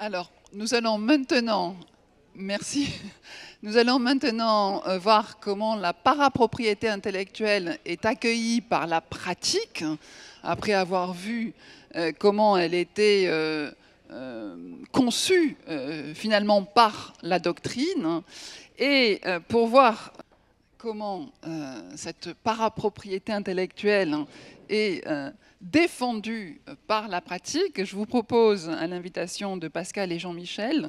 Alors, nous allons maintenant, merci, nous allons maintenant voir comment la parapropriété intellectuelle est accueillie par la pratique, après avoir vu comment elle était conçue finalement par la doctrine, et pour voir comment cette parapropriété intellectuelle est défendue par la pratique, je vous propose, à l'invitation de Pascal et Jean-Michel,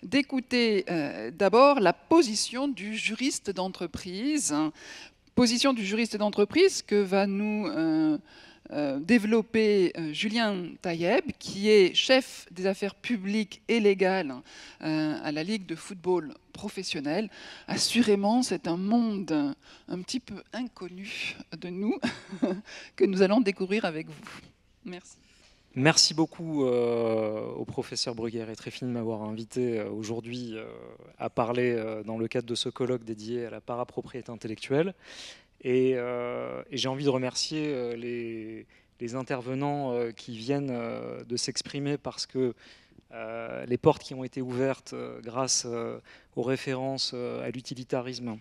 d'écouter d'abord la position du juriste d'entreprise, que va nous développer Julien Taïeb, qui est chef des affaires publiques et légales à la Ligue de football professionnel. Assurément, c'est un monde un petit peu inconnu de nous que nous allons découvrir avec vous. Merci. Merci beaucoup au professeur Bruguière et Tréfini de m'avoir invité aujourd'hui à parler dans le cadre de ce colloque dédié à la parapropriété intellectuelle. Et j'ai envie de remercier les intervenants qui viennent de s'exprimer parce que les portes qui ont été ouvertes grâce aux références à l'utilitarisme,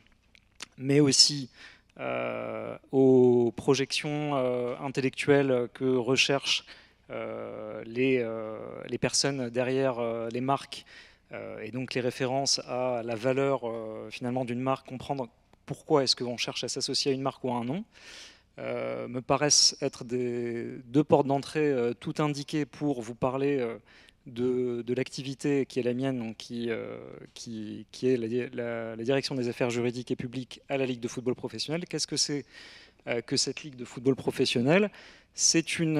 mais aussi aux projections intellectuelles que recherchent les personnes derrière les marques et donc les références à la valeur finalement d'une marque, comprendre pourquoi est-ce qu'on cherche à s'associer à une marque ou à un nom, me paraissent être deux portes d'entrée tout indiquées pour vous parler de l'activité qui est la mienne, donc qui est la direction des affaires juridiques et publiques à la Ligue de football professionnel. Qu'est-ce que c'est que cette Ligue de football professionnel? Cette ligue,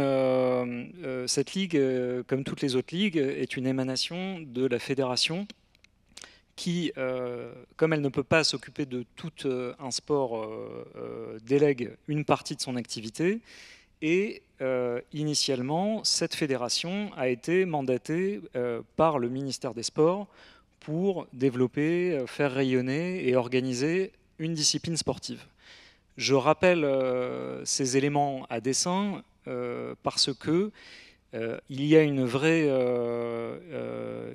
comme toutes les autres ligues, est une émanation de la fédération qui, comme elle ne peut pas s'occuper de tout un sport, délègue une partie de son activité. Et initialement, cette fédération a été mandatée par le ministère des Sports pour développer, faire rayonner et organiser une discipline sportive. Je rappelle ces éléments à dessein parce que il y a une vraie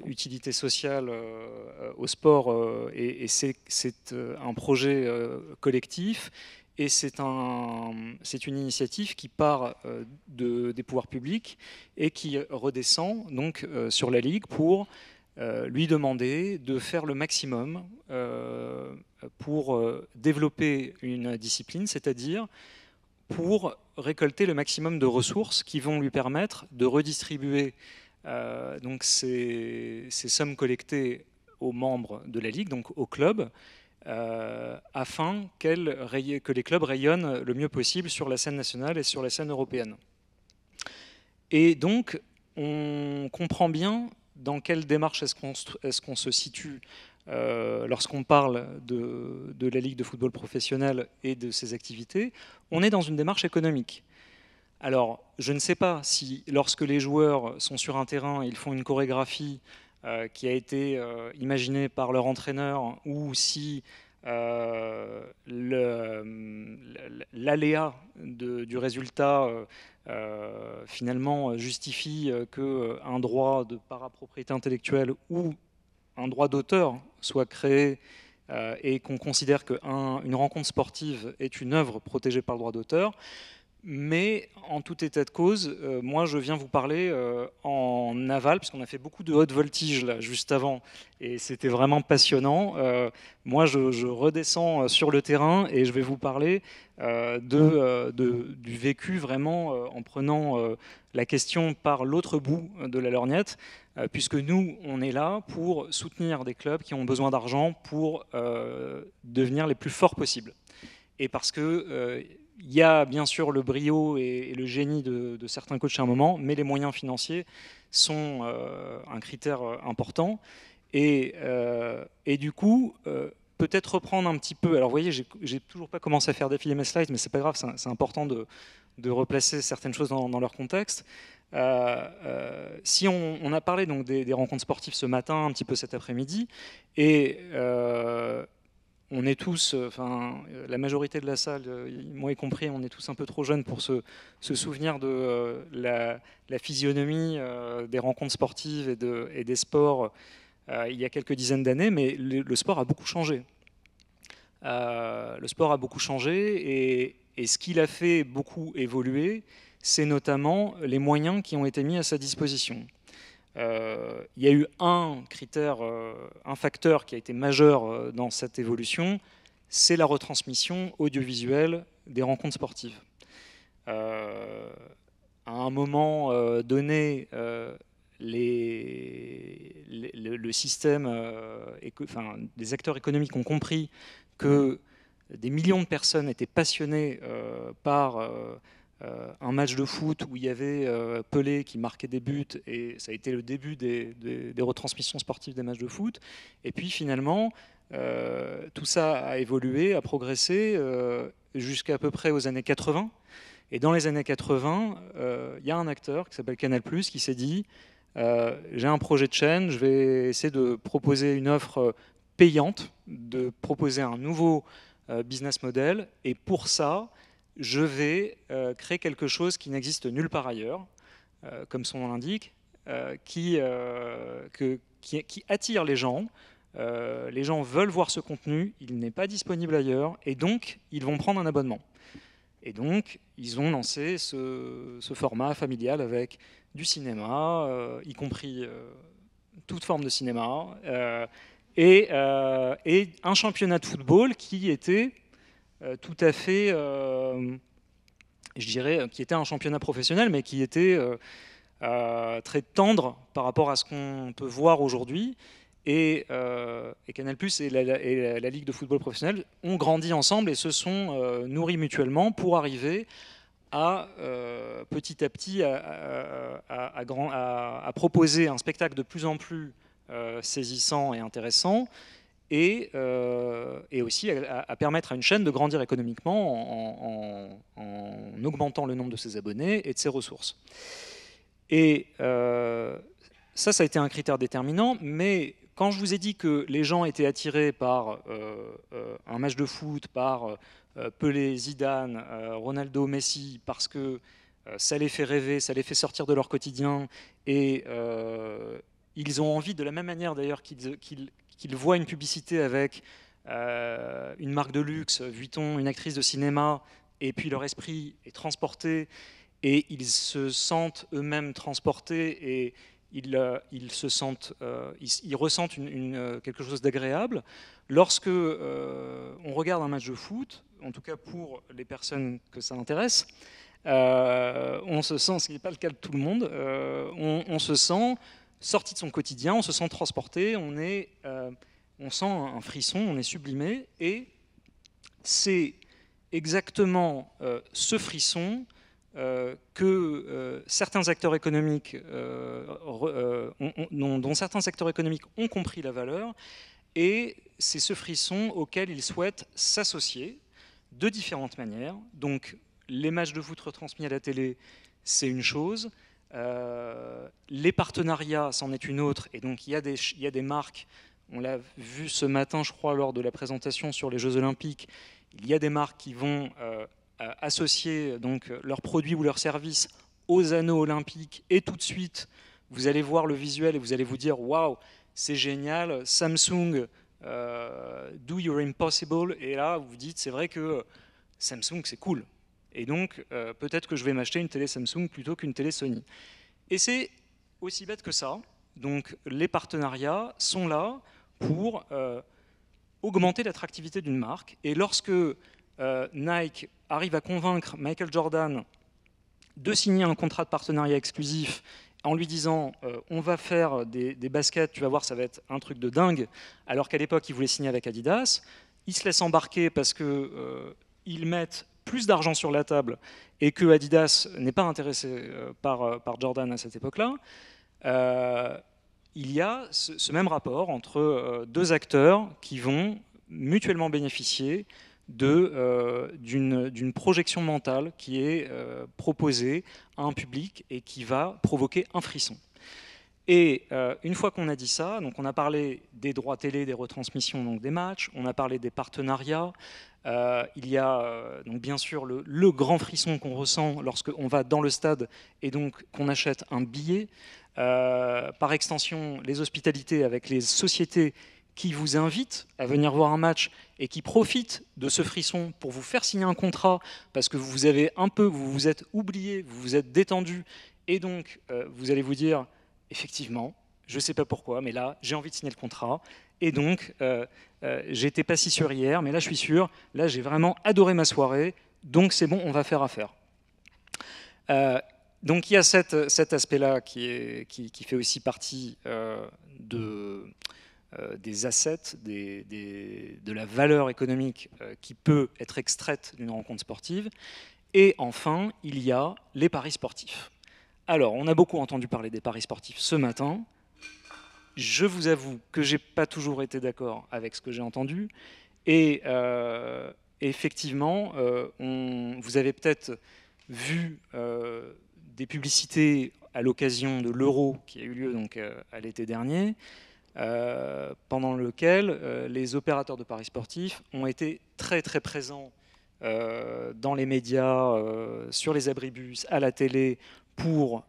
utilité sociale au sport et c'est un projet collectif et c'est une initiative qui part des pouvoirs publics et qui redescend donc sur la Ligue pour lui demander de faire le maximum pour développer une discipline, c'est-à-dire pour récolter le maximum de ressources qui vont lui permettre de redistribuer donc ces sommes collectées aux membres de la Ligue, donc aux clubs, afin que les clubs rayonnent le mieux possible sur la scène nationale et sur la scène européenne. Et donc, on comprend bien dans quelle démarche est-ce qu'on se situe lorsqu'on parle de la Ligue de football professionnel et de ses activités. On est dans une démarche économique. Alors, je ne sais pas si lorsque les joueurs sont sur un terrain, ils font une chorégraphie qui a été imaginée par leur entraîneur ou si l'aléa du résultat finalement justifie qu'un droit de parapropriété intellectuelle ou un droit d'auteur soit créé et qu'on considère qu'une rencontre sportive est une œuvre protégée par le droit d'auteur. Mais en tout état de cause, moi je viens vous parler en aval, puisqu'on a fait beaucoup de haute voltige là, juste avant, et c'était vraiment passionnant. Moi je redescends sur le terrain et je vais vous parler du vécu vraiment en prenant la question par l'autre bout de la lorgnette, puisque nous on est là pour soutenir des clubs qui ont besoin d'argent pour devenir les plus forts possibles. Et parce que il y a bien sûr le brio et le génie de certains coachs à un moment, mais les moyens financiers sont un critère important. Et du coup, peut-être reprendre un petit peu. Alors, vous voyez, j'ai toujours pas commencé à faire défiler mes slides, mais c'est pas grave, c'est important de replacer certaines choses dans leur contexte. Si on a parlé donc des rencontres sportives ce matin, un petit peu cet après-midi, et on est tous, la majorité de la salle, moi y compris, on est tous un peu trop jeunes pour se souvenir de la physionomie des rencontres sportives et des sports il y a quelques dizaines d'années, mais le sport a beaucoup changé. Le sport a beaucoup changé et ce qu'il a fait beaucoup évoluer, c'est notamment les moyens qui ont été mis à sa disposition. Il y a eu un critère, un facteur qui a été majeur dans cette évolution, c'est la retransmission audiovisuelle des rencontres sportives. À un moment donné, le système, les acteurs économiques ont compris que des millions de personnes étaient passionnées par un match de foot où il y avait Pelé qui marquait des buts, et ça a été le début des retransmissions sportives des matchs de foot. Et puis finalement, tout ça a évolué, a progressé jusqu'à peu près aux années 80. Et dans les années 80, il y a un acteur qui s'appelle Canal+, qui s'est dit j'ai un projet de chaîne, je vais essayer de proposer une offre payante, de proposer un nouveau business model, et pour ça, je vais créer quelque chose qui n'existe nulle part ailleurs, comme son nom l'indique, qui attire les gens. Les gens veulent voir ce contenu, il n'est pas disponible ailleurs, et donc ils vont prendre un abonnement. Et donc ils ont lancé ce format familial avec du cinéma, y compris toute forme de cinéma, et un championnat de football qui était tout à fait, je dirais, qui était un championnat professionnel, mais qui était très tendre par rapport à ce qu'on peut voir aujourd'hui. Et Canal+ et la Ligue de football professionnel ont grandi ensemble et se sont nourris mutuellement pour arriver à petit à petit à proposer un spectacle de plus en plus saisissant et intéressant, et aussi à permettre à une chaîne de grandir économiquement en augmentant le nombre de ses abonnés et de ses ressources. Et ça a été un critère déterminant, mais quand je vous ai dit que les gens étaient attirés par un match de foot, par Pelé, Zidane, Ronaldo, Messi, parce que ça les fait rêver, ça les fait sortir de leur quotidien, et ils ont envie, de la même manière d'ailleurs qu'ils voient une publicité avec une marque de luxe, Vuitton, une actrice de cinéma, et puis leur esprit est transporté, et ils se sentent eux-mêmes transportés, et ils ressentent quelque chose d'agréable. Lorsque on regarde un match de foot, en tout cas pour les personnes que ça intéresse, on se sent, ce qui n'est pas le cas de tout le monde, on se sent sorti de son quotidien, on se sent transporté, on sent un frisson, on est sublimé, et c'est exactement ce frisson que certains acteurs économiques, dont certains acteurs économiques ont compris la valeur, et c'est ce frisson auquel ils souhaitent s'associer de différentes manières. Donc les matchs de foot retransmis à la télé, c'est une chose, les partenariats, c'en est une autre, et donc il y a des marques, on l'a vu ce matin je crois lors de la présentation sur les Jeux Olympiques, il y a des marques qui vont associer donc leurs produits ou leurs services aux anneaux olympiques, et tout de suite vous allez voir le visuel et vous allez vous dire waouh, c'est génial, Samsung do your impossible, et là vous vous dites c'est vrai que Samsung c'est cool, et donc peut-être que je vais m'acheter une télé Samsung plutôt qu'une télé Sony. Et c'est aussi bête que ça. Donc les partenariats sont là pour augmenter l'attractivité d'une marque, et lorsque Nike arrive à convaincre Michael Jordan de signer un contrat de partenariat exclusif en lui disant on va faire des baskets, tu vas voir, ça va être un truc de dingue, alors qu'à l'époque il voulait signer avec Adidas, il se laisse embarquer parce qu'ils mettent plus d'argent sur la table et que Adidas n'est pas intéressé par Jordan à cette époque-là. Il y a ce même rapport entre deux acteurs qui vont mutuellement bénéficier d'une projection mentale qui est proposée à un public et qui va provoquer un frisson. Et une fois qu'on a dit ça, donc on a parlé des droits télé, des retransmissions donc des matchs, on a parlé des partenariats, il y a donc bien sûr le grand frisson qu'on ressent lorsqu'on va dans le stade et donc qu'on achète un billet. Par extension, les hospitalités avec les sociétés qui vous invitent à venir voir un match et qui profitent de ce frisson pour vous faire signer un contrat parce que vous avez vous vous êtes oublié, vous vous êtes détendu et donc vous allez vous dire effectivement, je ne sais pas pourquoi, mais là j'ai envie de signer le contrat et donc j'étais pas si sûr hier, mais là je suis sûr, là j'ai vraiment adoré ma soirée, donc c'est bon, on va faire affaire. Donc il y a cet aspect-là qui fait aussi partie des assets, de la valeur économique qui peut être extraite d'une rencontre sportive. Et enfin, il y a les paris sportifs. Alors, on a beaucoup entendu parler des paris sportifs ce matin. Je vous avoue que je n'ai pas toujours été d'accord avec ce que j'ai entendu. Et effectivement, vous avez peut-être vu des publicités à l'occasion de l'Euro qui a eu lieu donc, à l'été dernier, pendant lequel les opérateurs de paris sportifs ont été très très présents dans les médias, sur les abribus, à la télé, pour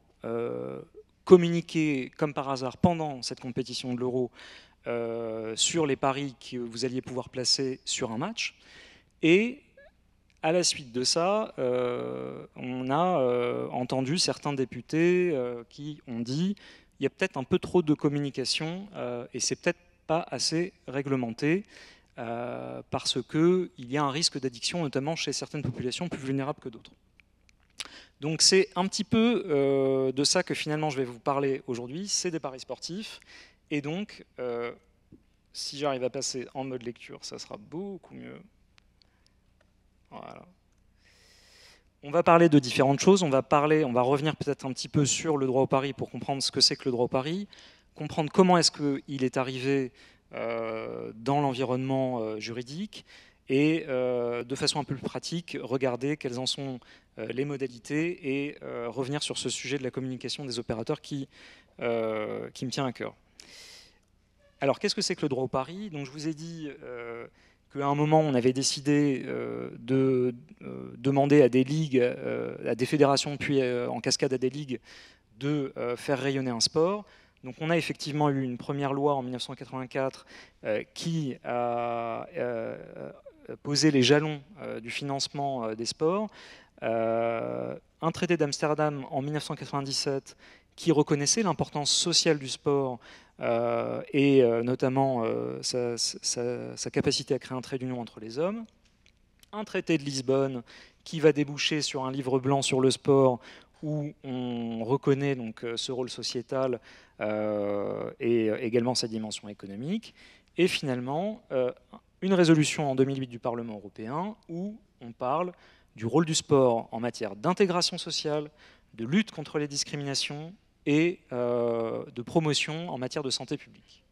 communiquer comme par hasard pendant cette compétition de l'Euro sur les paris que vous alliez pouvoir placer sur un match. Et à la suite de ça, on a entendu certains députés qui ont dit il y a peut-être un peu trop de communication et c'est peut-être pas assez réglementé parce qu'il y a un risque d'addiction, notamment chez certaines populations plus vulnérables que d'autres. Donc c'est un petit peu de ça que finalement je vais vous parler aujourd'hui, c'est des paris sportifs. Et donc, si j'arrive à passer en mode lecture, ça sera beaucoup mieux. Voilà. On va parler de différentes choses, on va revenir peut-être un petit peu sur le droit au pari pour comprendre ce que c'est que le droit au pari, comprendre comment est-ce qu'il est arrivé dans l'environnement juridique et de façon un peu plus pratique, regarder quelles en sont les modalités et revenir sur ce sujet de la communication des opérateurs qui me tient à cœur. Alors qu'est-ce que c'est que le droit au pari? Donc je vous ai dit qu'à un moment, on avait décidé de demander à des ligues, à des fédérations, puis en cascade à des ligues, de faire rayonner un sport. Donc on a effectivement eu une première loi en 1984 qui a posé les jalons du financement des sports. Un traité d'Amsterdam en 1997 qui reconnaissait l'importance sociale du sport et notamment sa capacité à créer un trait d'union entre les hommes. Un traité de Lisbonne qui va déboucher sur un livre blanc sur le sport où on reconnaît donc ce rôle sociétal et également sa dimension économique. Et finalement, une résolution en 2008 du Parlement européen où on parle du rôle du sport en matière d'intégration sociale, de lutte contre les discriminations et de promotion en matière de santé publique.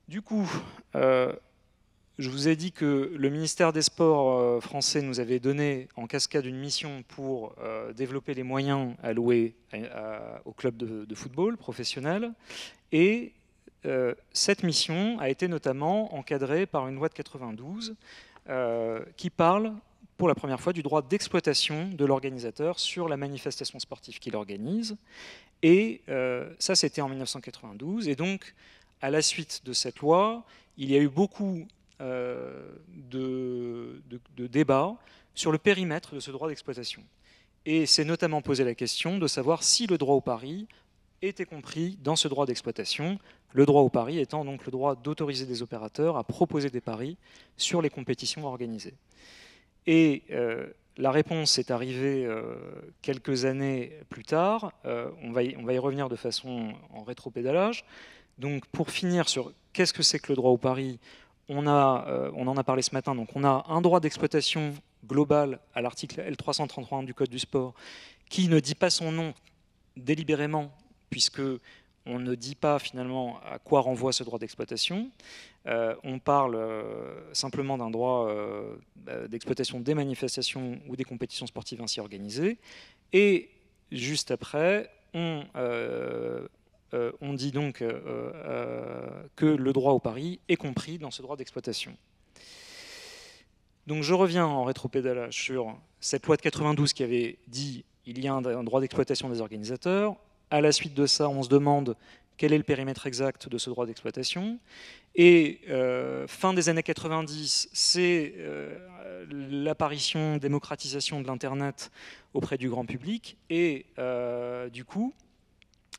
Du coup, je vous ai dit que le ministère des Sports français nous avait donné en cascade une mission pour développer les moyens alloués au club de football professionnel. Et cette mission a été notamment encadrée par une loi de 92 qui parle pour la première fois du droit d'exploitation de l'organisateur sur la manifestation sportive qu'il organise. Et ça, c'était en 1992. Et donc, à la suite de cette loi, il y a eu beaucoup de débats sur le périmètre de ce droit d'exploitation. Et c'est notamment posé la question de savoir si le droit au pari était compris dans ce droit d'exploitation, le droit au pari étant donc le droit d'autoriser des opérateurs à proposer des paris sur les compétitions organisées. Et la réponse est arrivée quelques années plus tard. On va y revenir de façon en rétropédalage. Donc pour finir sur qu'est-ce que c'est que le droit au pari, on en a parlé ce matin. Donc on a un droit d'exploitation global à l'article L333 du Code du sport qui ne dit pas son nom délibérément puisque on ne dit pas finalement à quoi renvoie ce droit d'exploitation. On parle simplement d'un droit d'exploitation des manifestations ou des compétitions sportives ainsi organisées. Et juste après, on dit donc que le droit au pari est compris dans ce droit d'exploitation. Donc je reviens en rétropédalage sur cette loi de 92 qui avait dit il y a un droit d'exploitation des organisateurs. À la suite de ça, on se demande quel est le périmètre exact de ce droit d'exploitation. Et fin des années 90, c'est l'apparition, démocratisation de l'Internet auprès du grand public. Et du coup,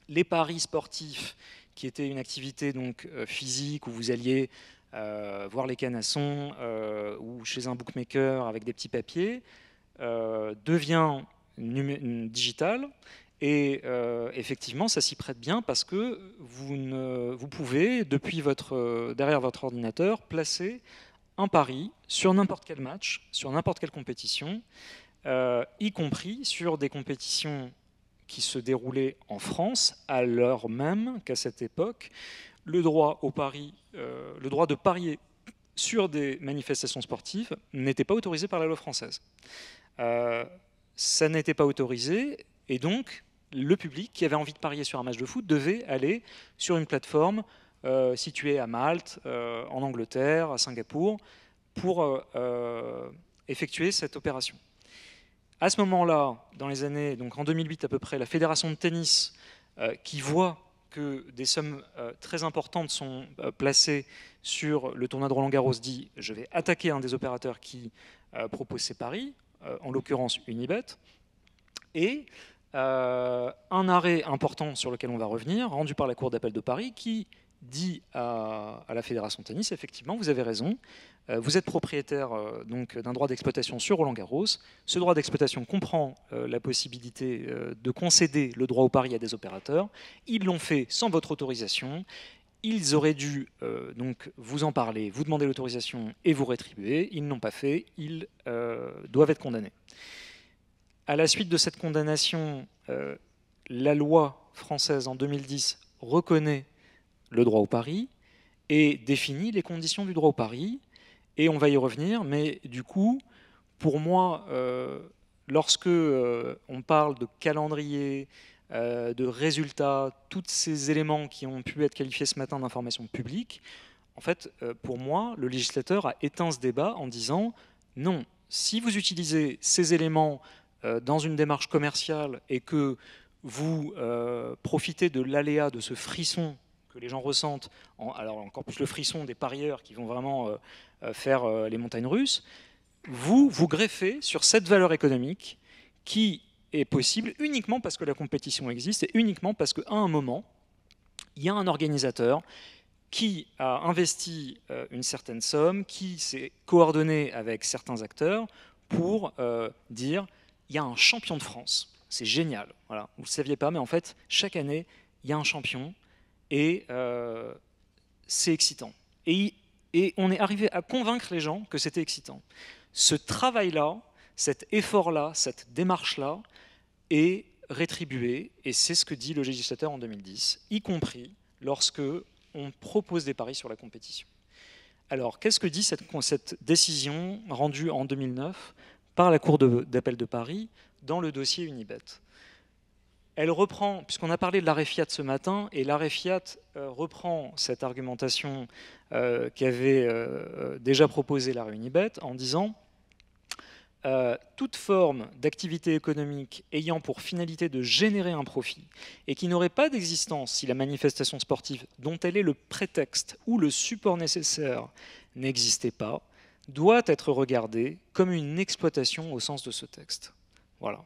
les paris sportifs, qui étaient une activité donc, physique, où vous alliez voir les canassons, ou chez un bookmaker avec des petits papiers, devient digital. Et effectivement, ça s'y prête bien parce que vous pouvez, derrière votre ordinateur, placer un pari sur n'importe quel match, sur n'importe quelle compétition, y compris sur des compétitions qui se déroulaient en France, alors même qu'à cette époque, le droit de parier sur des manifestations sportives n'était pas autorisé par la loi française. Ça n'était pas autorisé, et donc le public qui avait envie de parier sur un match de foot devait aller sur une plateforme située à Malte, en Angleterre, à Singapour, pour effectuer cette opération. À ce moment-là, dans les années, donc en 2008 à peu près, la fédération de tennis, qui voit que des sommes très importantes sont placées sur le tournoi de Roland-Garros, dit « je vais attaquer un des opérateurs qui propose ces paris », en l'occurrence Unibet, et un arrêt important sur lequel on va revenir, rendu par la Cour d'appel de Paris, qui dit à la Fédération de tennis, effectivement, vous avez raison, vous êtes propriétaire donc d'un droit d'exploitation sur Roland-Garros. Ce droit d'exploitation comprend la possibilité de concéder le droit au pari à des opérateurs. Ils l'ont fait sans votre autorisation. Ils auraient dû donc vous en parler, vous demander l'autorisation et vous rétribuer. Ils ne l'ont pas fait. Ils doivent être condamnés. À la suite de cette condamnation, la loi française en 2010 reconnaît le droit au pari et définit les conditions du droit au pari. Et on va y revenir, mais du coup, pour moi, lorsque on parle de calendrier, de résultats, tous ces éléments qui ont pu être qualifiés ce matin d'information publique, en fait, pour moi, le législateur a éteint ce débat en disant non, si vous utilisez ces éléments dans une démarche commerciale et que vous profitez de l'aléa, de ce frisson que les gens ressentent, alors encore plus le frisson des parieurs qui vont vraiment faire les montagnes russes, vous greffez sur cette valeur économique qui est possible uniquement parce que la compétition existe et uniquement parce qu'à un moment, il y a un organisateur qui a investi une certaine somme, qui s'est coordonné avec certains acteurs pour dire il y a un champion de France, c'est génial. Voilà. Vous ne le saviez pas, mais en fait, chaque année, il y a un champion et c'est excitant. Et on est arrivé à convaincre les gens que c'était excitant. Ce travail-là, cet effort-là, cette démarche-là est rétribué, et c'est ce que dit le législateur en 2010, y compris lorsque on propose des paris sur la compétition. Alors, qu'est-ce que dit cette décision rendue en 2009 par la Cour d'appel de Paris dans le dossier Unibet? Elle reprend, puisqu'on a parlé de l'arrêt Fiat ce matin, et l'arrêt Fiat reprend cette argumentation qu'avait déjà proposée l'arrêt Unibet en disant toute forme d'activité économique ayant pour finalité de générer un profit et qui n'aurait pas d'existence si la manifestation sportive dont elle est le prétexte ou le support nécessaire n'existait pas, doit être regardée comme une exploitation au sens de ce texte. Voilà.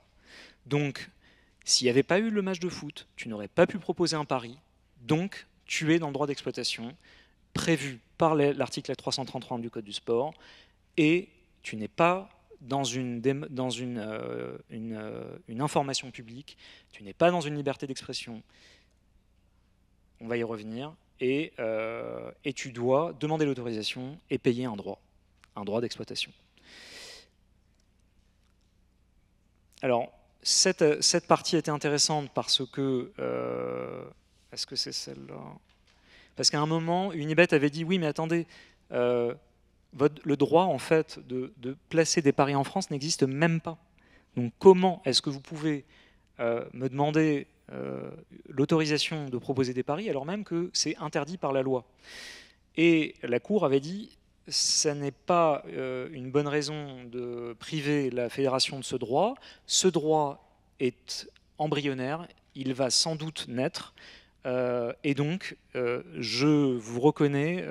Donc, s'il n'y avait pas eu le match de foot, tu n'aurais pas pu proposer un pari, donc tu es dans le droit d'exploitation prévu par l'article 333 du Code du sport, et tu n'es pas dans une information publique, tu n'es pas dans une liberté d'expression, on va y revenir, et tu dois demander l'autorisation et payer un droit d'exploitation. Alors, cette partie était intéressante parce que... est-ce que c'est celle-là? Parce qu'à un moment, Unibet avait dit, oui, mais attendez, le droit en fait de placer des paris en France n'existe même pas. Donc comment est-ce que vous pouvez me demander l'autorisation de proposer des paris alors même que c'est interdit par la loi. Et la Cour avait dit ça n'est pas une bonne raison de priver la fédération de ce droit. Ce droit est embryonnaire, il va sans doute naître, et donc je vous reconnais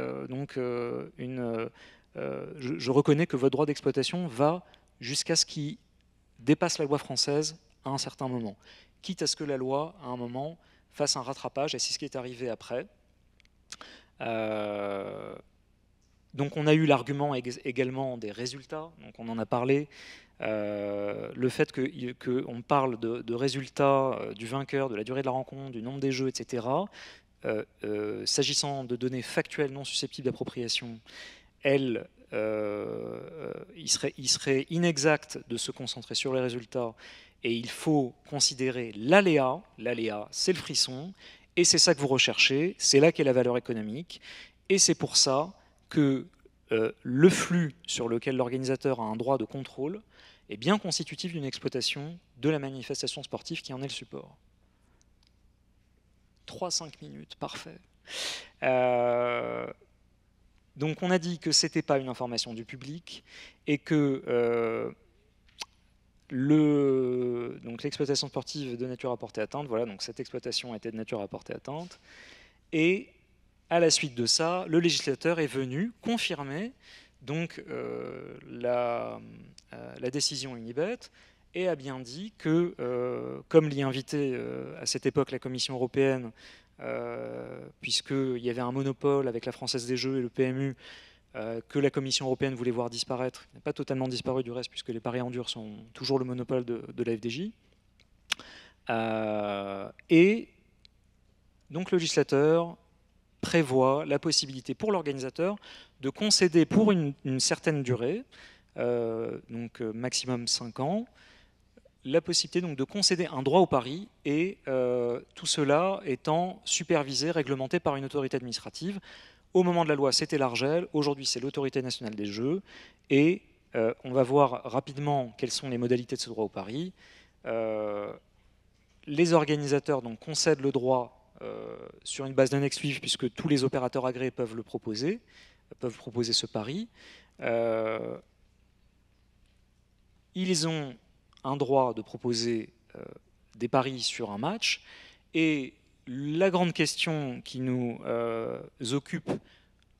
je reconnais que votre droit d'exploitation va jusqu'à ce qu'il dépasse la loi française à un certain moment, quitte à ce que la loi, à un moment, fasse un rattrapage, et c'est ce qui est arrivé après. Donc on a eu l'argument également des résultats, donc on en a parlé, le fait qu'on parle de résultats du vainqueur, de la durée de la rencontre, du nombre des jeux, etc. S'agissant de données factuelles non susceptibles d'appropriation, il serait inexact de se concentrer sur les résultats, et il faut considérer l'aléa. L'aléa, c'est le frisson, et c'est ça que vous recherchez, c'est là qu'est la valeur économique, et c'est pour ça que le flux sur lequel l'organisateur a un droit de contrôle est bien constitutif d'une exploitation de la manifestation sportive qui en est le support. 3-5 minutes, parfait. Donc on a dit que ce n'était pas une information du public et que l'exploitation sportive de nature à porter atteinte, voilà, donc cette exploitation était de nature à porter atteinte. Et à la suite de ça, le législateur est venu confirmer donc, la décision Unibet et a bien dit que, comme l'y invitait à cette époque la Commission européenne, puisqu'il y avait un monopole avec la Française des Jeux et le PMU, que la Commission européenne voulait voir disparaître, n'est pas totalement disparu du reste, puisque les paris en dur sont toujours le monopole de la FDJ. Et donc le législateur prévoit la possibilité pour l'organisateur de concéder pour une certaine durée, donc maximum 5 ans, la possibilité donc de concéder un droit au pari, et tout cela étant supervisé, réglementé par une autorité administrative. Au moment de la loi, c'était l'Argel, aujourd'hui c'est l'autorité nationale des jeux, et on va voir rapidement quelles sont les modalités de ce droit au pari. Les organisateurs donc concèdent le droit sur une base non exclusive, puisque tous les opérateurs agréés peuvent le proposer, peuvent proposer ce pari. Ils ont un droit de proposer des paris sur un match, et la grande question qui nous occupe,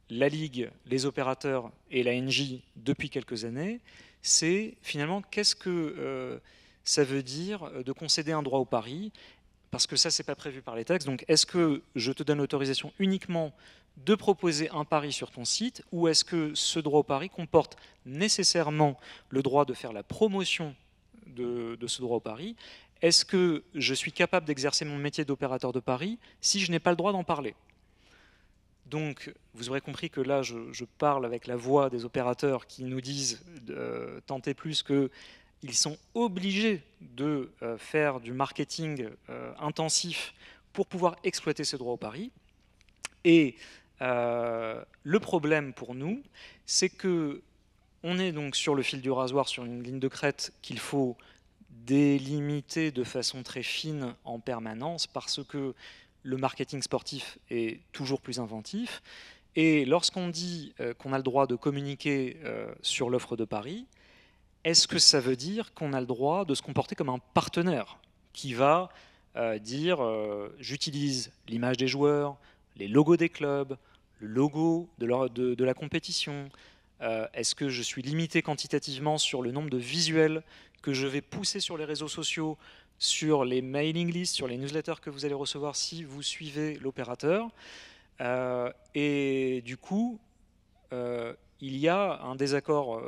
la Ligue, les opérateurs et la NJ depuis quelques années, c'est finalement qu'est-ce que ça veut dire de concéder un droit au pari, parce que ça, c'est pas prévu par les textes. Donc, est-ce que je te donne l'autorisation uniquement de proposer un pari sur ton site, ou est-ce que ce droit au pari comporte nécessairement le droit de faire la promotion de ce droit au pari? Est-ce que je suis capable d'exercer mon métier d'opérateur de paris si je n'ai pas le droit d'en parler? Donc, vous aurez compris que là, je parle avec la voix des opérateurs qui nous disent tenter plus que ils sont obligés de faire du marketing intensif pour pouvoir exploiter ce droit au pari. Et le problème pour nous, c'est que on est donc sur le fil du rasoir, sur une ligne de crête qu'il faut délimiter de façon très fine en permanence, parce que le marketing sportif est toujours plus inventif. Et lorsqu'on dit qu'on a le droit de communiquer sur l'offre de paris, est-ce que ça veut dire qu'on a le droit de se comporter comme un partenaire qui va dire j'utilise l'image des joueurs, les logos des clubs, le logo de la compétition? Est-ce que je suis limité quantitativement sur le nombre de visuels que je vais pousser sur les réseaux sociaux, sur les mailing lists, sur les newsletters que vous allez recevoir si vous suivez l'opérateur? Et du coup, il y a un désaccord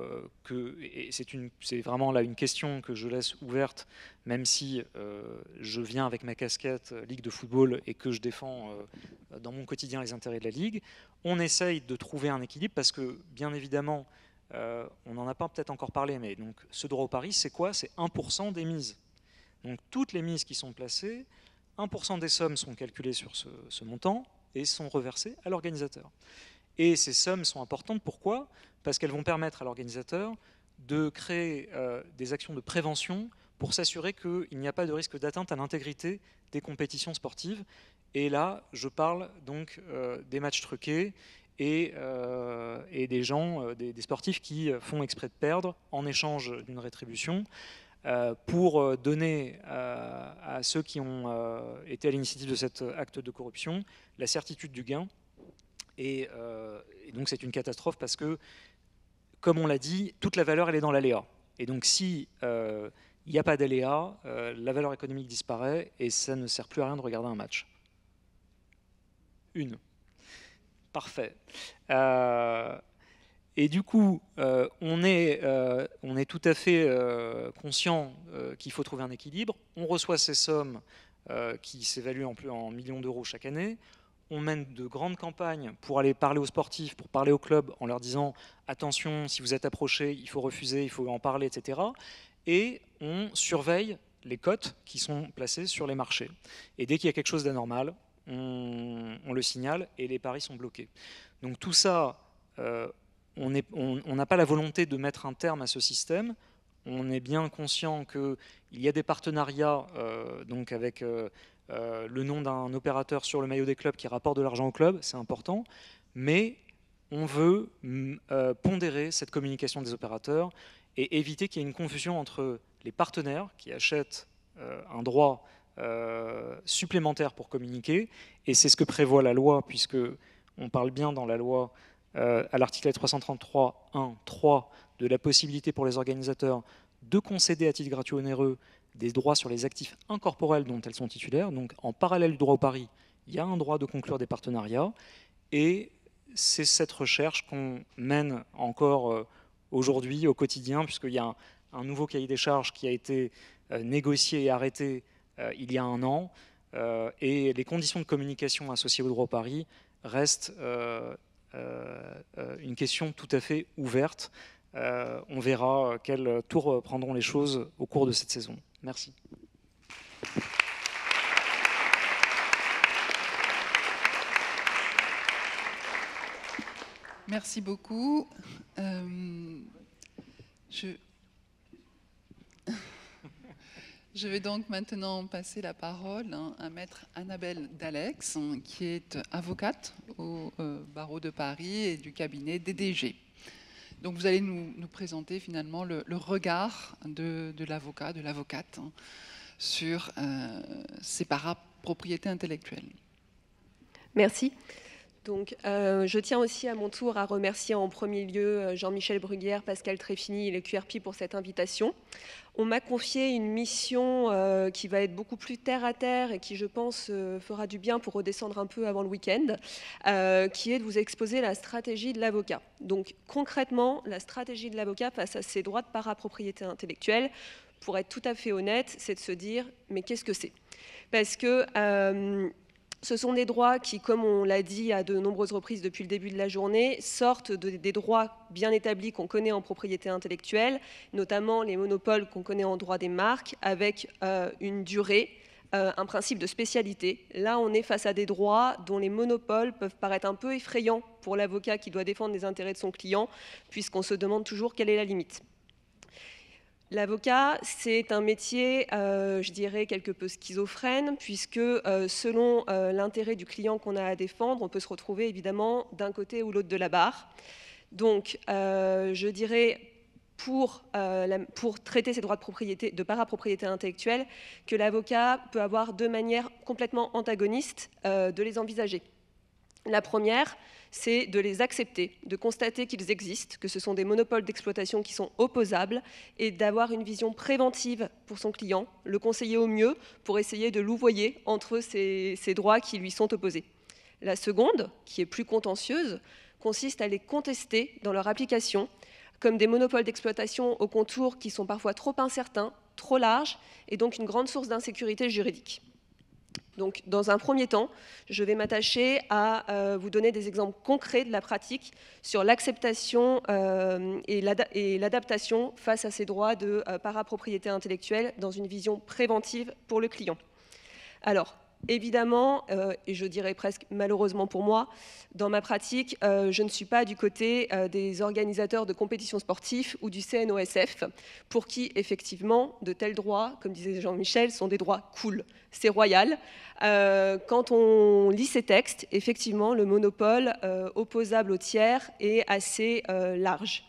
et c'est vraiment là une question que je laisse ouverte, même si je viens avec ma casquette Ligue de football et que je défends dans mon quotidien les intérêts de la Ligue. On essaye de trouver un équilibre, parce que bien évidemment, on n'en a pas peut-être encore parlé, mais donc ce droit au pari, c'est quoi? C'est 1% des mises. Donc toutes les mises qui sont placées, 1% des sommes sont calculées sur ce montant et sont reversées à l'organisateur. Et ces sommes sont importantes, pourquoi? Parce qu'elles vont permettre à l'organisateur de créer des actions de prévention pour s'assurer qu'il n'y a pas de risque d'atteinte à l'intégrité des compétitions sportives. Et là, je parle donc des matchs truqués et des gens, des sportifs qui font exprès de perdre en échange d'une rétribution pour donner à ceux qui ont été à l'initiative de cet acte de corruption la certitude du gain. Et donc c'est une catastrophe parce que, comme on l'a dit, toute la valeur elle est dans l'aléa. Et donc si il n'y a pas d'aléa, la valeur économique disparaît et ça ne sert plus à rien de regarder un match. Parfait. Et du coup, on est tout à fait conscient qu'il faut trouver un équilibre. On reçoit ces sommes qui s'évaluent en millions d'euros chaque année. On mène de grandes campagnes pour aller parler aux sportifs, pour parler aux clubs, en leur disant « attention, si vous êtes approché, il faut refuser, il faut en parler, etc. » Et on surveille les cotes qui sont placées sur les marchés. Et dès qu'il y a quelque chose d'anormal, on le signale et les paris sont bloqués. Donc tout ça, on n'a pas la volonté de mettre un terme à ce système. On est bien conscient qu'il y a des partenariats donc avec le nom d'un opérateur sur le maillot des clubs qui rapporte de l'argent au club, c'est important, mais on veut pondérer cette communication des opérateurs et éviter qu'il y ait une confusion entre les partenaires qui achètent un droit supplémentaire pour communiquer, et c'est ce que prévoit la loi, puisque on parle bien dans la loi à l'article 333.1.3 de la possibilité pour les organisateurs de concéder à titre gratuit ou onéreux des droits sur les actifs incorporels dont elles sont titulaires. Donc en parallèle du droit au pari, il y a un droit de conclure des partenariats, et c'est cette recherche qu'on mène encore aujourd'hui au quotidien, puisqu'il y a un nouveau cahier des charges qui a été négocié et arrêté il y a un an, et les conditions de communication associées au droit au pari restent une question tout à fait ouverte. On verra quel tour prendront les choses au cours de cette saison. Merci. Merci beaucoup. Je vais donc maintenant passer la parole à maître Annabelle Dalex, qui est avocate au barreau de Paris et du cabinet DDG. Donc vous allez nous présenter finalement le regard de l'avocat, de l'avocate sur ces parapropriétés intellectuelles. Merci. Donc, je tiens aussi à mon tour à remercier en premier lieu Jean-Michel Bruguière, Pascal Tréfini et le QRP pour cette invitation. On m'a confié une mission qui va être beaucoup plus terre à terre et qui, je pense, fera du bien pour redescendre un peu avant le week-end, qui est de vous exposer la stratégie de l'avocat. Donc, concrètement, la stratégie de l'avocat face à ces droits de parapropriété intellectuelle, pour être tout à fait honnête, c'est de se dire « mais qu'est-ce que c'est ?» Parce que ce sont des droits qui, comme on l'a dit à de nombreuses reprises depuis le début de la journée, sortent des droits bien établis qu'on connaît en propriété intellectuelle, notamment les monopoles qu'on connaît en droit des marques, avec une durée, un principe de spécialité. Là, on est face à des droits dont les monopoles peuvent paraître un peu effrayants pour l'avocat qui doit défendre les intérêts de son client, puisqu'on se demande toujours quelle est la limite. L'avocat, c'est un métier, je dirais, quelque peu schizophrène, puisque selon l'intérêt du client qu'on a à défendre, on peut se retrouver évidemment d'un côté ou l'autre de la barre. Donc, je dirais, pour traiter ces droits de parapropriété intellectuelle, que l'avocat peut avoir deux manières complètement antagonistes de les envisager. La première, c'est de les accepter, de constater qu'ils existent, que ce sont des monopoles d'exploitation qui sont opposables, et d'avoir une vision préventive pour son client, le conseiller au mieux pour essayer de louvoyer entre ces droits qui lui sont opposés. La seconde, qui est plus contentieuse, consiste à les contester dans leur application, comme des monopoles d'exploitation aux contours qui sont parfois trop incertains, trop larges, et donc une grande source d'insécurité juridique. Donc, dans un premier temps, je vais m'attacher à vous donner des exemples concrets de la pratique sur l'acceptation et l'adaptation face à ces droits de parapropriété intellectuelle dans une vision préventive pour le client. Alors, Évidemment, et je dirais presque malheureusement pour moi, dans ma pratique, je ne suis pas du côté des organisateurs de compétitions sportives ou du CNOSF, pour qui, effectivement, de tels droits, comme disait Jean-Michel, sont des droits cool. C'est royal. Quand on lit ces textes, effectivement, le monopole opposable au tiers est assez large.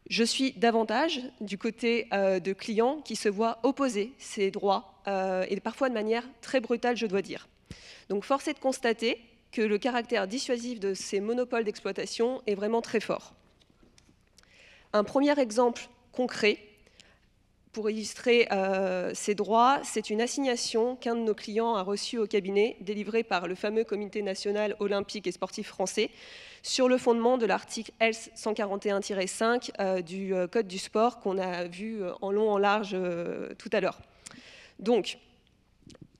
Je suis davantage du côté de clients qui se voient opposer ces droits, et parfois de manière très brutale, je dois dire. Donc force est de constater que le caractère dissuasif de ces monopoles d'exploitation est vraiment très fort. Un premier exemple concret pour illustrer ces droits, c'est une assignation qu'un de nos clients a reçue au cabinet, délivrée par le fameux Comité national olympique et sportif français, sur le fondement de l'article L 141-5 du Code du sport qu'on a vu en long, en large tout à l'heure. Donc,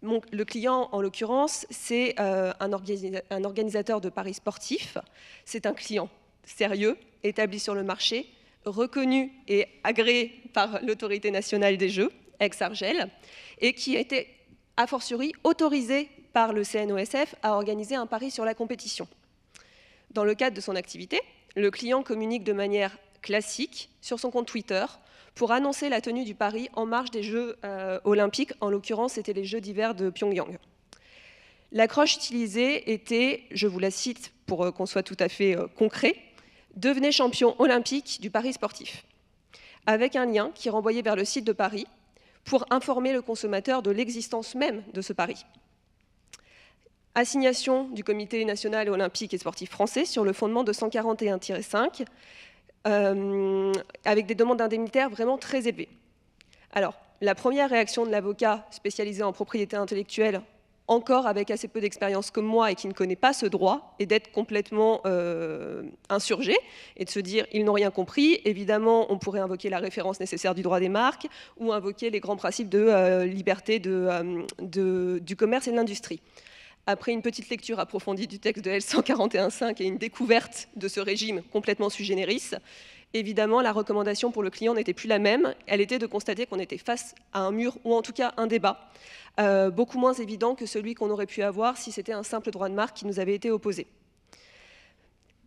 le client, en l'occurrence, c'est un organisateur de paris sportifs. C'est un client sérieux, établi sur le marché, reconnu et agréé par l'autorité nationale des jeux, ex-Argel, et qui a été, a fortiori, autorisé par le CNOSF à organiser un pari sur la compétition. Dans le cadre de son activité, le client communique de manière classique sur son compte Twitter pour annoncer la tenue du pari en marge des Jeux olympiques. En l'occurrence, c'était les Jeux d'hiver de Pyongyang. L'accroche utilisée était, je vous la cite pour qu'on soit tout à fait concret, « Devenez champion olympique du pari sportif », avec un lien qui renvoyait vers le site de Paris pour informer le consommateur de l'existence même de ce pari. Assignation du Comité national olympique et sportif français sur le fondement de 141-5, avec des demandes indemnitaires vraiment très élevées. Alors, la première réaction de l'avocat spécialisé en propriété intellectuelle, encore avec assez peu d'expérience comme moi et qui ne connaît pas ce droit, est d'être complètement insurgé et de se dire « ils n'ont rien compris ». Évidemment, on pourrait invoquer la référence nécessaire du droit des marques ou invoquer les grands principes de liberté du commerce et de l'industrie. Après une petite lecture approfondie du texte de L 141-5 et une découverte de ce régime complètement sui generis, évidemment, la recommandation pour le client n'était plus la même. Elle était de constater qu'on était face à un mur, ou en tout cas un débat, beaucoup moins évident que celui qu'on aurait pu avoir si c'était un simple droit de marque qui nous avait été opposé.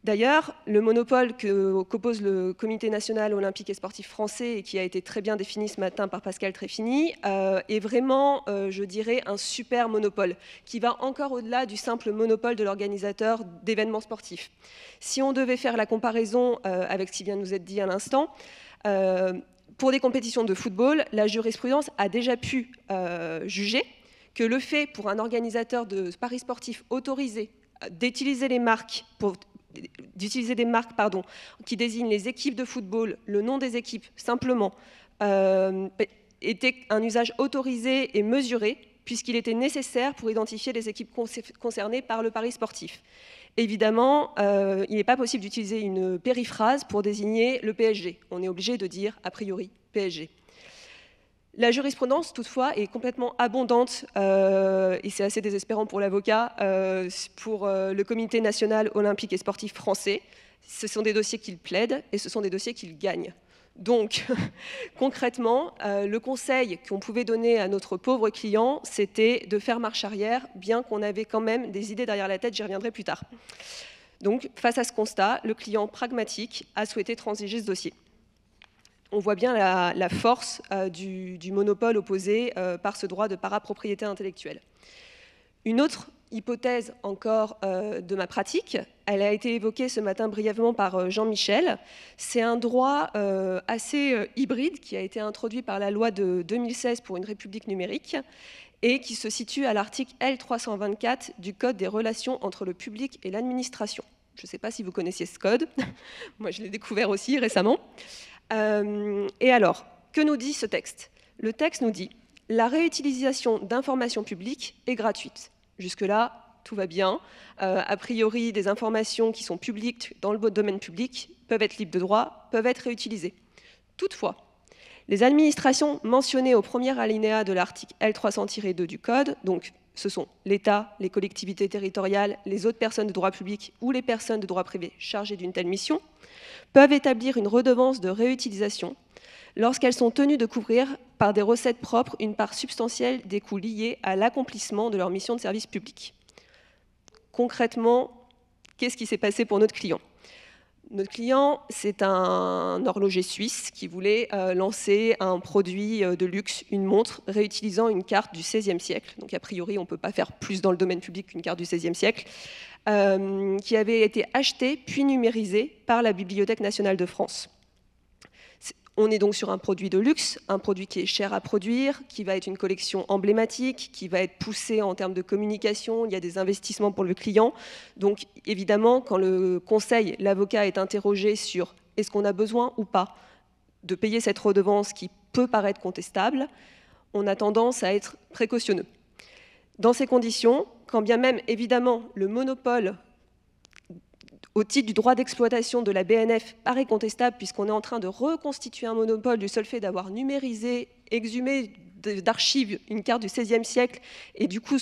D'ailleurs, le monopole qu'oppose le Comité national olympique et sportif français et qui a été très bien défini ce matin par Pascal Tréfini est vraiment, je dirais, un super monopole qui va encore au-delà du simple monopole de l'organisateur d'événements sportifs. Si on devait faire la comparaison avec ce qui vient de nous être dit à l'instant, pour des compétitions de football, la jurisprudence a déjà pu juger que le fait pour un organisateur de paris sportifs autorisé d'utiliser des marques qui désignent les équipes de football, le nom des équipes simplement, était un usage autorisé et mesuré, puisqu'il était nécessaire pour identifier les équipes concernées par le pari sportif. Évidemment, il n'est pas possible d'utiliser une périphrase pour désigner le PSG. On est obligé de dire, a priori, PSG. La jurisprudence, toutefois, est complètement abondante, et c'est assez désespérant pour l'avocat, pour le Comité national olympique et sportif français. Ce sont des dossiers qu'il plaide et ce sont des dossiers qu'il gagne. Donc, concrètement, le conseil qu'on pouvait donner à notre pauvre client, c'était de faire marche arrière, bien qu'on avait quand même des idées derrière la tête, j'y reviendrai plus tard. Donc, face à ce constat, le client pragmatique a souhaité transiger ce dossier. On voit bien la force du monopole opposé par ce droit de parapropriété intellectuelle. Une autre hypothèse encore de ma pratique, elle a été évoquée ce matin brièvement par Jean-Michel. C'est un droit assez hybride qui a été introduit par la loi de 2016 pour une république numérique et qui se situe à l'article L324 du Code des relations entre le public et l'administration. Je ne sais pas si vous connaissiez ce code, moi je l'ai découvert aussi récemment. Et alors, que nous dit ce texte? Le texte nous dit « La réutilisation d'informations publiques est gratuite ». Jusque-là, tout va bien. A priori, des informations qui sont publiques dans le domaine public peuvent être libres de droit, peuvent être réutilisées. Toutefois, les administrations mentionnées au premier alinéa de l'article L300-2 du Code, donc ce sont l'État, les collectivités territoriales, les autres personnes de droit public ou les personnes de droit privé chargées d'une telle mission, peuvent établir une redevance de réutilisation lorsqu'elles sont tenues de couvrir par des recettes propres une part substantielle des coûts liés à l'accomplissement de leur mission de service public. Concrètement, qu'est-ce qui s'est passé pour notre client ? Notre client, c'est un horloger suisse qui voulait lancer un produit de luxe, une montre, réutilisant une carte du XVIe siècle. Donc a priori, on ne peut pas faire plus dans le domaine public qu'une carte du XVIe siècle, qui avait été achetée puis numérisée par la Bibliothèque nationale de France. On est donc sur un produit de luxe, un produit qui est cher à produire, qui va être une collection emblématique, qui va être poussé en termes de communication, il y a des investissements pour le client. Donc évidemment, quand le conseil, l'avocat est interrogé sur est-ce qu'on a besoin ou pas de payer cette redevance qui peut paraître contestable, on a tendance à être précautionneux. Dans ces conditions, quand bien même évidemment le monopole au titre du droit d'exploitation de la BNF paraît contestable puisqu'on est en train de reconstituer un monopole du seul fait d'avoir numérisé, exhumé d'archives une carte du XVIe siècle et du coup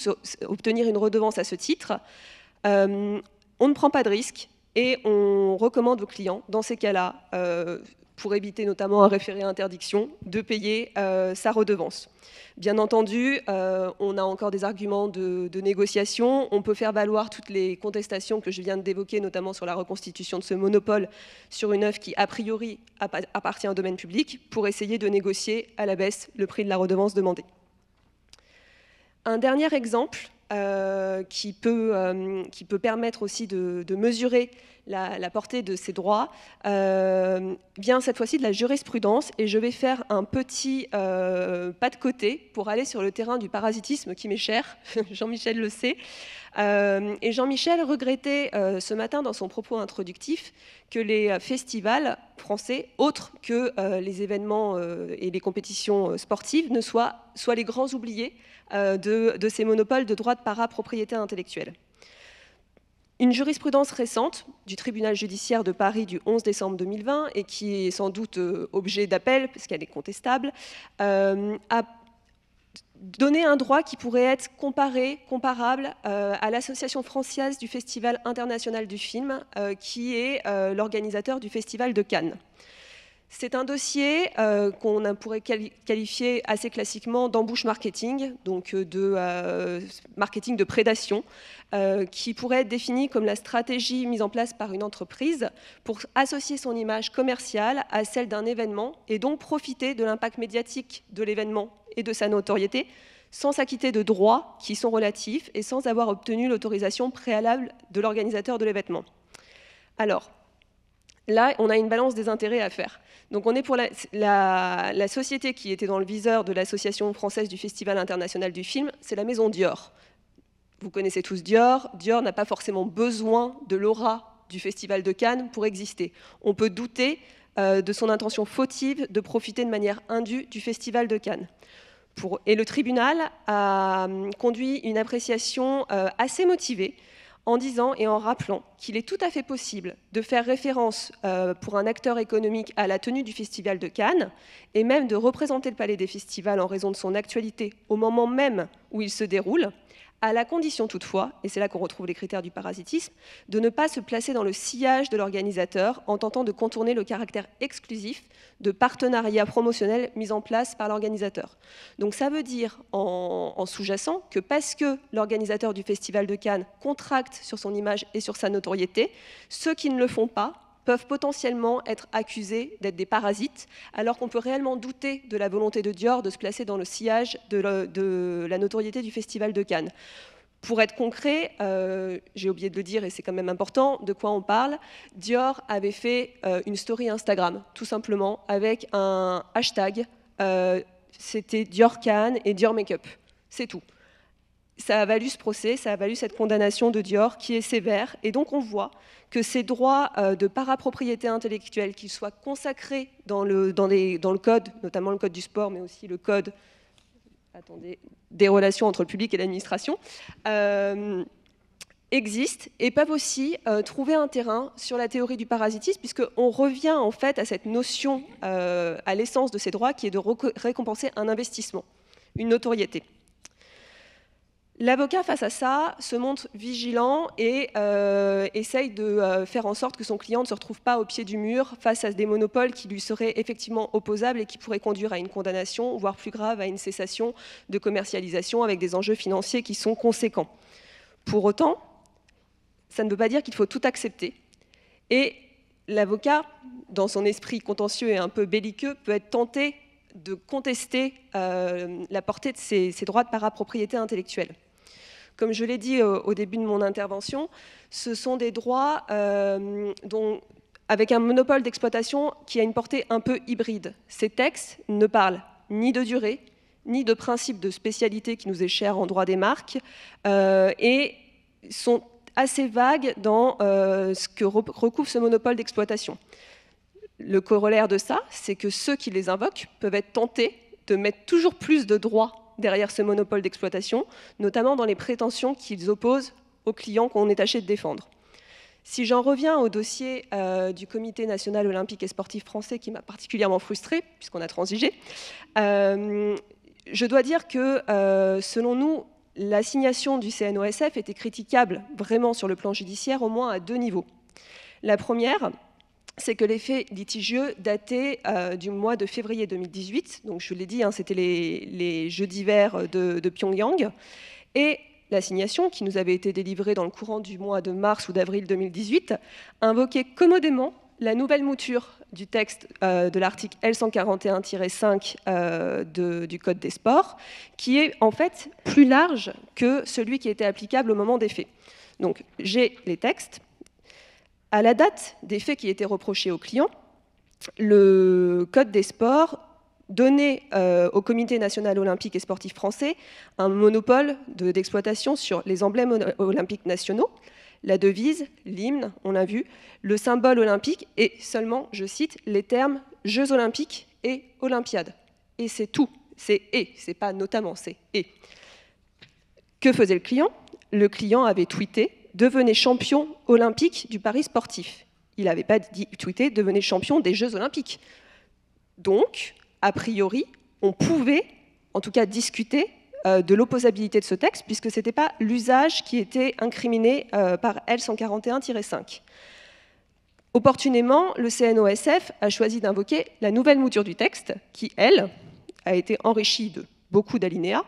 obtenir une redevance à ce titre, on ne prend pas de risque et on recommande aux clients, dans ces cas-là, pour éviter notamment un référé à interdiction, de payer sa redevance. Bien entendu, on a encore des arguments de négociation. On peut faire valoir toutes les contestations que je viens d'évoquer, notamment sur la reconstitution de ce monopole sur une œuvre qui, a priori, appartient au domaine public, pour essayer de négocier à la baisse le prix de la redevance demandée. Un dernier exemple qui peut permettre aussi de mesurer la portée de ces droits vient cette fois-ci de la jurisprudence, et je vais faire un petit pas de côté pour aller sur le terrain du parasitisme qui m'est cher, Jean-Michel le sait. Et Jean-Michel regrettait ce matin dans son propos introductif que les festivals français, autres que les événements et les compétitions sportives, ne soient les grands oubliés de ces monopoles de droits de parapropriété intellectuelle. Une jurisprudence récente du tribunal judiciaire de Paris du 11 décembre 2020, et qui est sans doute objet d'appel, parce qu'elle est contestable, a donné un droit qui pourrait être comparable à l'Association française du Festival international du film, qui est l'organisateur du Festival de Cannes. C'est un dossier qu'on pourrait qualifier assez classiquement d'embouche marketing, donc de marketing de prédation, qui pourrait être défini comme la stratégie mise en place par une entreprise pour associer son image commerciale à celle d'un événement et donc profiter de l'impact médiatique de l'événement et de sa notoriété sans s'acquitter de droits qui sont relatifs et sans avoir obtenu l'autorisation préalable de l'organisateur de l'événement. Alors, là, on a une balance des intérêts à faire. Donc on est pour la société qui était dans le viseur de l'Association française du Festival international du film, c'est la maison Dior. Vous connaissez tous Dior. Dior n'a pas forcément besoin de l'aura du Festival de Cannes pour exister. On peut douter de son intention fautive de profiter de manière indue du Festival de Cannes. Et le tribunal a conduit une appréciation assez motivée en disant et en rappelant qu'il est tout à fait possible de faire référence pour un acteur économique à la tenue du Festival de Cannes et même de représenter le Palais des Festivals en raison de son actualité au moment même où il se déroule, à la condition toutefois, et c'est là qu'on retrouve les critères du parasitisme, de ne pas se placer dans le sillage de l'organisateur en tentant de contourner le caractère exclusif de partenariat promotionnel mis en place par l'organisateur. Donc ça veut dire en sous-jacent que parce que l'organisateur du Festival de Cannes contracte sur son image et sur sa notoriété, ceux qui ne le font pas peuvent potentiellement être accusés d'être des parasites, alors qu'on peut réellement douter de la volonté de Dior de se placer dans le sillage de la notoriété du Festival de Cannes. Pour être concret, j'ai oublié de le dire et c'est quand même important, de quoi on parle. Dior avait fait une story Instagram, tout simplement, avec un hashtag, c'était Dior Cannes et Dior Makeup, c'est tout. Ça a valu ce procès, ça a valu cette condamnation de Dior qui est sévère, et donc on voit que ces droits de parapropriété intellectuelle, qu'ils soient consacrés dans le code, notamment le code du sport, mais aussi le code des relations entre le public et l'administration, existent et peuvent aussi trouver un terrain sur la théorie du parasitisme, puisqu'on revient en fait à cette notion, à l'essence de ces droits, qui est de récompenser un investissement, une notoriété. L'avocat, face à ça, se montre vigilant et essaye de faire en sorte que son client ne se retrouve pas au pied du mur face à des monopoles qui lui seraient effectivement opposables et qui pourraient conduire à une condamnation, voire plus grave, à une cessation de commercialisation avec des enjeux financiers qui sont conséquents. Pour autant, ça ne veut pas dire qu'il faut tout accepter. Et l'avocat, dans son esprit contentieux et un peu belliqueux, peut être tenté de contester la portée de ces droits de parapropriété intellectuelle. Comme je l'ai dit au début de mon intervention, ce sont des droits avec un monopole d'exploitation qui a une portée un peu hybride. Ces textes ne parlent ni de durée, ni de principe de spécialité qui nous est cher en droit des marques, et sont assez vagues dans ce que recouvre ce monopole d'exploitation. Le corollaire de ça, c'est que ceux qui les invoquent peuvent être tentés de mettre toujours plus de droits derrière ce monopole d'exploitation, notamment dans les prétentions qu'ils opposent aux clients qu'on est tâché de défendre. Si j'en reviens au dossier du Comité national olympique et sportif français qui m'a particulièrement frustrée, puisqu'on a transigé, je dois dire que, selon nous, l'assignation du CNOSF était critiquable vraiment sur le plan judiciaire, au moins à 2 niveaux. La première, c'est que les faits litigieux dataient du mois de février 2018, donc je l'ai dit, hein, c'était les Jeux d'hiver de Pyongyang, et l'assignation, qui nous avait été délivrée dans le courant du mois de mars ou d'avril 2018, invoquait commodément la nouvelle mouture du texte de l'article L141-5 du Code des sports, qui est en fait plus large que celui qui était applicable au moment des faits. Donc j'ai les textes. À la date des faits qui étaient reprochés aux clients, le Code des sports donnait au Comité national olympique et sportif français un monopole d'exploitation sur les emblèmes olympiques nationaux, la devise, l'hymne, on l'a vu, le symbole olympique et seulement, je cite, les termes Jeux olympiques et Olympiades. Et c'est tout, c'est « et », c'est pas notamment, c'est « et ». Que faisait le client ? Le client avait tweeté « Devenez champion olympique du pari sportif ». Il n'avait pas tweeté « Devenez champion des Jeux olympiques ». Donc, a priori, on pouvait, en tout cas, discuter de l'opposabilité de ce texte, puisque ce n'était pas l'usage qui était incriminé par L141-5. Opportunément, le CNOSF a choisi d'invoquer la nouvelle mouture du texte, qui, elle, a été enrichie de beaucoup d'alinéas,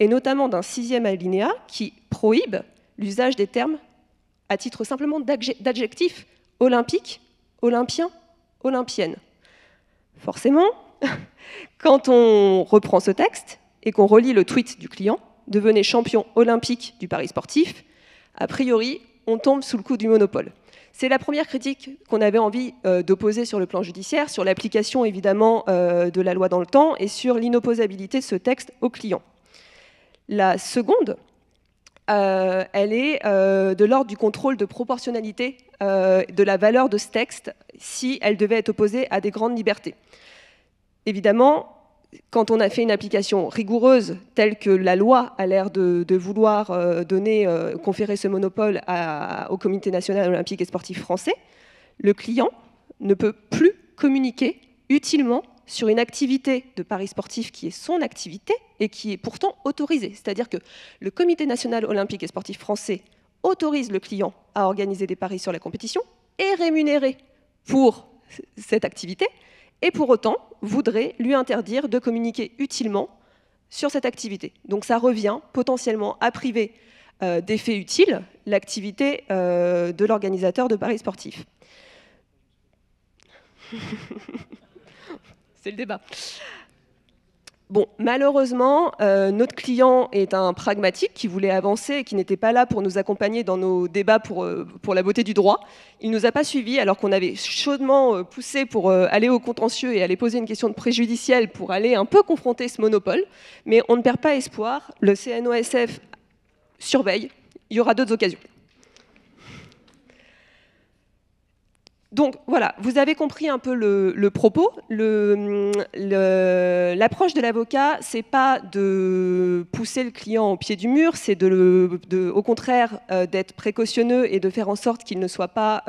et notamment d'un 6e alinéa qui prohibe l'usage des termes à titre simplement d'adjectifs olympique, olympien, olympienne. Forcément, quand on reprend ce texte et qu'on relit le tweet du client, devenez champion olympique du pari sportif, a priori, on tombe sous le coup du monopole. C'est la première critique qu'on avait envie d'opposer sur le plan judiciaire, sur l'application évidemment de la loi dans le temps et sur l'inopposabilité de ce texte au client. La seconde, elle est de l'ordre du contrôle de proportionnalité de la valeur de ce texte si elle devait être opposée à des grandes libertés. Évidemment, quand on a fait une application rigoureuse telle que la loi a l'air de vouloir conférer ce monopole au Comité national olympique et sportif français, le client ne peut plus communiquer utilement sur une activité de paris sportif qui est son activité et qui est pourtant autorisée. C'est-à-dire que le Comité national olympique et sportif français autorise le client à organiser des paris sur la compétition et rémunérer pour cette activité, et pour autant voudrait lui interdire de communiquer utilement sur cette activité. Donc ça revient potentiellement à priver d'effets utiles l'activité de l'organisateur de paris sportifs. C'est le débat. Bon, malheureusement, notre client est un pragmatique qui voulait avancer et qui n'était pas là pour nous accompagner dans nos débats pour la beauté du droit. Il ne nous a pas suivis alors qu'on avait chaudement poussé pour aller au contentieux et aller poser une question de préjudicielle pour aller un peu confronter ce monopole. Mais on ne perd pas espoir, le CNOSF surveille, il y aura d'autres occasions. Donc voilà, vous avez compris un peu le propos. L'approche de l'avocat, c'est pas de pousser le client au pied du mur, c'est au contraire d'être précautionneux et de faire en sorte qu'il ne soit pas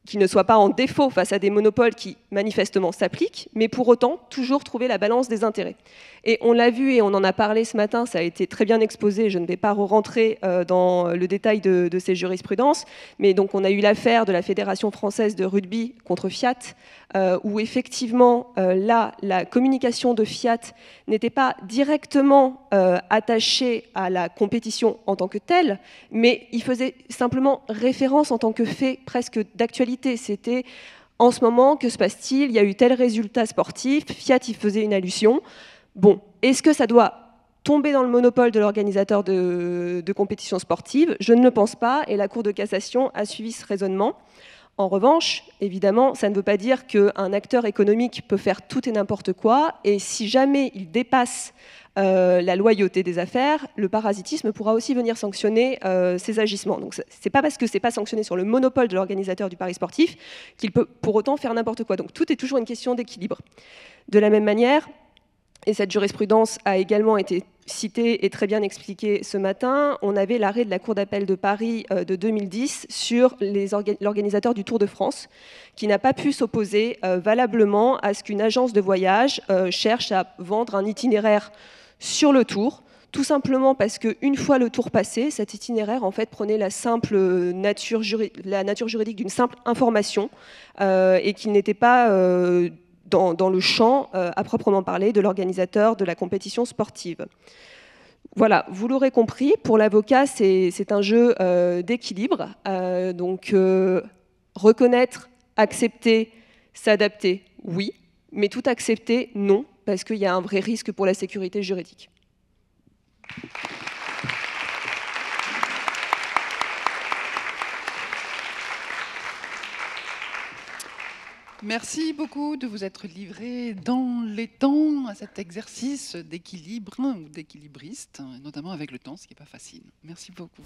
qui ne soit pas en défaut face à des monopoles qui manifestement s'appliquent, mais pour autant toujours trouver la balance des intérêts. Et on l'a vu et on en a parlé ce matin, ça a été très bien exposé, je ne vais pas rentrer dans le détail de ces jurisprudences, mais donc on a eu l'affaire de la Fédération française de rugby contre Fiat, où effectivement là, la communication de Fiat n'était pas directement attachée à la compétition en tant que telle, mais il faisait simplement référence en tant que fait presque d'actualité. C'était en ce moment, que se passe-t-il? Il y a eu tel résultat sportif, Fiat y faisait une allusion. Bon, est-ce que ça doit tomber dans le monopole de l'organisateur de compétitions sportives? Je ne le pense pas, et la Cour de cassation a suivi ce raisonnement. En revanche, évidemment, ça ne veut pas dire qu'un acteur économique peut faire tout et n'importe quoi, et si jamais il dépasse la loyauté des affaires, le parasitisme pourra aussi venir sanctionner ces agissements. Donc c'est pas parce que c'est pas sanctionné sur le monopole de l'organisateur du pari sportif qu'il peut pour autant faire n'importe quoi. Donc tout est toujours une question d'équilibre. De la même manière, et cette jurisprudence a également été citée et très bien expliquée ce matin, on avait l'arrêt de la Cour d'appel de Paris de 2010 sur l'organisateur du Tour de France, qui n'a pas pu s'opposer valablement à ce qu'une agence de voyage cherche à vendre un itinéraire sur le Tour, tout simplement parce qu'une fois le Tour passé, cet itinéraire en fait prenait la nature juridique d'une simple information et qu'il n'était pas dans le champ à proprement parler de l'organisateur de la compétition sportive. Voilà, vous l'aurez compris, pour l'avocat, c'est un jeu d'équilibre. Donc, reconnaître, accepter, s'adapter, oui, mais tout accepter, non, parce qu'il y a un vrai risque pour la sécurité juridique. Merci beaucoup de vous être livré dans les temps à cet exercice d'équilibre ou d'équilibriste, notamment avec le temps, ce qui n'est pas facile. Merci beaucoup.